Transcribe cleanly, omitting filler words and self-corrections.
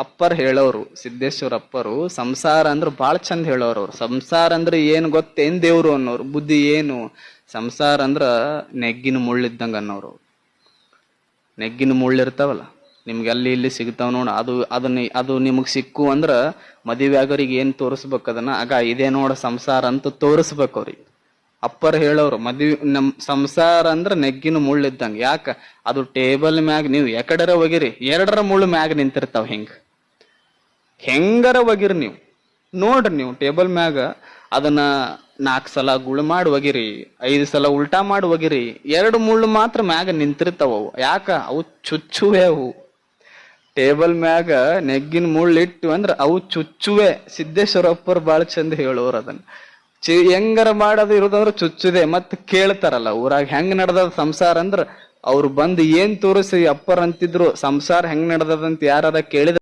Upper ಹೇಳೋರು, ಸಿದ್ದೇಶ್ವರ ಅಪ್ಪರು ಸಂಸಾರ ಅಂದ್ರ ಬಾಳ ಚಂದ ಹೇಳೋರು. ಅವ್ರು ಸಂಸಾರ ಅಂದ್ರೆ ಏನ್ ಗೊತ್ತೇನ್ ದೇವ್ರು ಅನ್ನೋರು. ಬುದ್ಧಿ ಏನು ಸಂಸಾರ ಅಂದ್ರ ನೆಗ್ಗಿನ ಮುಳ್ಳಿದ್ದಂಗ ಅನ್ನೋರು. ನೆಗ್ಗಿನ ಮುಳ್ಳಿರ್ತಾವಲ್ಲ ನಿಮ್ಗೆ ಅಲ್ಲಿ ಇಲ್ಲಿ ಸಿಗ್ತಾವ ನೋಡ, ಅದು ನಿಮಗ್ ಸಿಕ್ಕು ಅಂದ್ರ ಮದುವೆ ಆಗೋರಿಗೆ ಏನ್ ತೋರಿಸ್ಬೇಕು ಅದನ್ನ, ಆಗ ಇದೇ ನೋಡ ಸಂಸಾರ ಅಂತ ತೋರಿಸ್ಬೇಕು ಅವ್ರಿಗೆ. ಅಪ್ಪರ್ ಹೇಳೋರು ನಮ್ ಸಂಸಾರ ಅಂದ್ರ ನೆಗ್ಗಿನ ಮುಳ್ಳಿದ್ದಂಗ. ಯಾಕ ಅದು ಟೇಬಲ್ ಮ್ಯಾಗ ನೀವು ಎಕಡರ ಒಗಿರಿ 2 ಮುಳ್ಳು ಮ್ಯಾಗ ನಿಂತಿರ್ತಾವ. ಹೆಂಗರ ಒಗಿರಿ ನೀವು ನೋಡ್ರಿ, ನೀವು ಟೇಬಲ್ ಮ್ಯಾಗ ಅದನ್ನ 4 ಸಲ ಗುಳು ಮಾಡಿ ಒಗಿರಿ, 5 ಸಲ ಉಲ್ಟಾ ಮಾಡಿ ಒಗಿರಿ, 2 ಮುಳ್ಳು ಮಾತ್ರ ಮ್ಯಾಗ ನಿಂತಿರ್ತಾವ. ಅವು ಯಾಕ ಅವು ಚುಚ್ಚುವೆ. ಅವು ಟೇಬಲ್ ಮ್ಯಾಗ ನೆಗ್ಗಿನ ಮುಳ್ಳಿಟ್ಟು ಅಂದ್ರ ಅವು ಚುಚ್ಚುವೆ. ಸಿದ್ದೇಶ್ವರಪ್ಪರು ಬಾಳ ಚಂದ ಹೇಳೋರು ಅದನ್ನ. ಹೆಂಗಾರ ಮಾಡೋದು ಇರೋದಂದ್ರ ಚುಚ್ಚುದೆ. ಮತ್ ಕೇಳ್ತಾರಲ್ಲ ಊರಾಗ ಹೆಂಗ್ ನಡ್ದದ ಸಂಸಾರ ಅಂದ್ರ ಅವ್ರು ಬಂದು ಏನ್ ತೋರಿಸಿ ಅಪ್ಪರ್ ಅಂತಿದ್ರು ಸಂಸಾರ ಹೆಂಗ್ ನಡ್ದದಂತ ಯಾರಾರ ಕೇಳಿದ್ರ